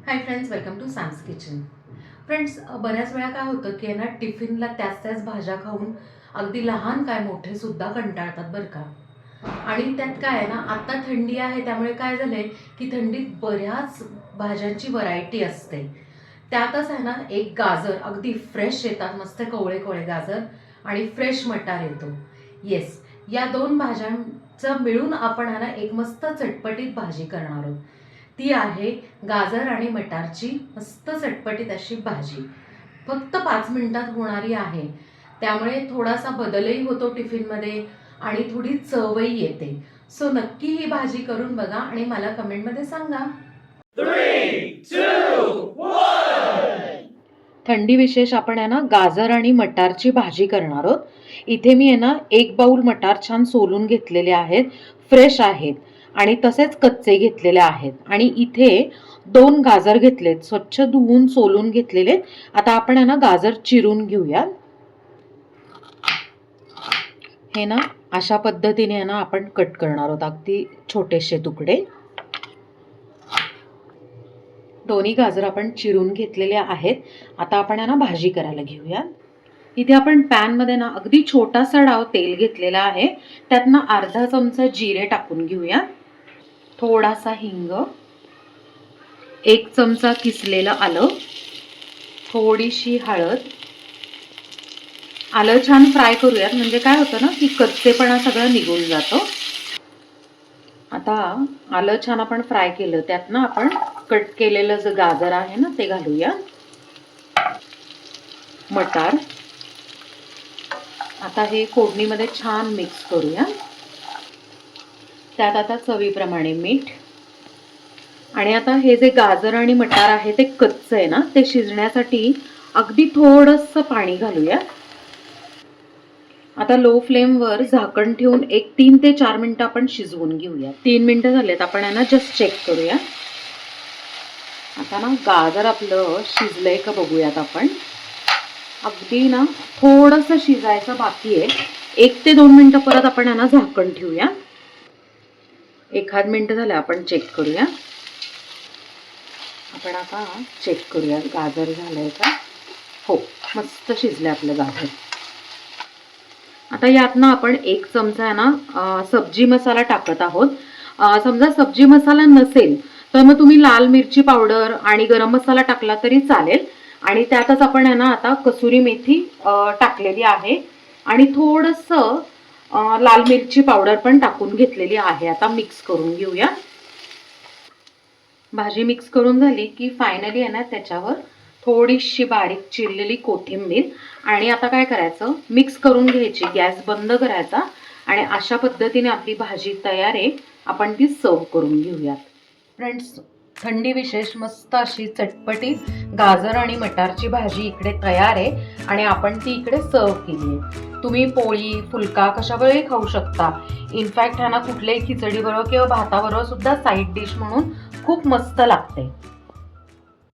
High friends, welcome to Sam's kitchen. Friends, बऱ्याच वेळा काय होतं की ना टिफिनला त्याच भाज्या खाऊन अगदी लहान काय मोठे सुद्धा कंटाळतात बरं का. आणि त्यात काय आहे ना, आता थंडी आहे त्यामुळे काय झालंय की थंडीत बऱ्याच भाज्यांची व्हरायटी असते. त्यातच आहे ना एक गाजर अगदी फ्रेश येतात, मस्त कवळे कवळे गाजर आणि फ्रेश मटार येतो. येस, या दोन भाज्यांचं मिळून आपण आहे ना एक मस्त चटपटीत भाजी करणार आहोत. ती आहे गाजर आणि मटारची मस्त चटपटीत अशी भाजी. फक्त 5 मिनिटात होणारी आहे, त्यामुळे थोडासा बदलही होतो टिफिनमध्ये आणि थोडी चवही येते. सो नक्की ही भाजी करून बघा आणि मला कमेंटमध्ये सांगा. 3, 2, 1. थंडी विशेष आपण आहे ना गाजर आणि मटारची भाजी करणार आहोत. इथे मी आहे ना 1 बाउल मटार छान सोलून घेतलेले आहेत, फ्रेश आहेत आणि तसेच कच्चे घेतलेले आहेत. आणि इथे 2 गाजर घेतलेत, स्वच्छ धुवून सोलून घेतलेले. आता आपण आहे ना गाजर चिरून घेऊया. हे ना अशा पद्धतीने आहे ना आपण कट करणार आहोत, अगदी छोटेसे तुकडे. दोन्ही गाजर आपण चिरून घेतलेले आहेत. आता आपण आहे ना भाजी करायला घेऊया. इथे आपण पॅनमध्ये ना अगदी छोटासा डाव तेल घेतलेला आहे. त्यात ना अर्धा चमचा जिरे टाकून घेऊया, थोडासा हिंग, 1 चमचा किसलेलं आलं, थोडीशी हळद. आलं छान फ्राय करूयात, म्हणजे काय होतं ना की कच्चेपणा सगळं निघून जातो. आता आलं छान आपण फ्राय केलं, त्यात ना आपण कट केलेलं जे गाजर आहे ना ते घालूया, मटार. आता हे फोडणीमध्ये छान मिक्स करूया. त्यात आता चवीप्रमाणे मीठ. आणि आता हे जे गाजर आणि मटार आहे ते कच्चं आहे ना, ते शिजण्यासाठी अगदी थोडंसं पाणी घालूया. आता लो फ्लेमवर झाकण ठेवून एक 3 ते 4 मिनिटं आपण शिजवून घेऊया. 3 मिनिटं झालेत, आपण यांना जस्ट चेक करूया. आता ना गाजर आपलं शिजलंय का बघूयात आपण. अगदी ना थोडंसं शिजायचं बाकी आहे. 1 ते 2 मिनिटं परत आपण यांना झाकण ठेवूया. 1 मिनिट झालं, आपण चेक करूया. आपण आता चेक करूया गाजर झालंय का. हो, मस्त शिजलंय आपलं गाजर. आता यात ना आपण 1 चमचा आहे ना सब्जी मसाला टाकत आहोत. समजा सब्जी मसाला नसेल तर मग तुम्ही लाल मिरची पावडर आणि गरम मसाला टाकला तरी चालेल. आणि त्यातच आपण आहे ना आता कसुरी मेथी टाकलेली आहे आणि थोडंसं लाल मिरची पावडर पण टाकून घेतलेली आहे. आता मिक्स करून घेऊया. भाजी मिक्स करून झाली की फायनली आहे ना त्याच्यावर थोडीशी बारीक चिरलेली कोथिंबीर. आणि आता काय करायचं, मिक्स करून घ्यायची, गॅस बंद करायचा आणि अशा पद्धतीने आपली भाजी तयार आहे. आपण ती सर्व करून घेऊयात. फ्रेंड्स, थंडी विशेष मस्त अशी चटपटीत गाजर आणि मटारची भाजी इकडे तयार आहे आणि आपण ती इकडे सर्व केली आहे. तुम्ही पोळी, फुलका कशावरही खाऊ शकता. इनफॅक्ट ह्या ना कुठल्याही खिचडीबरोबर किंवा भाताबरोबर सुद्धा साईड डिश म्हणून खूप मस्त लागते.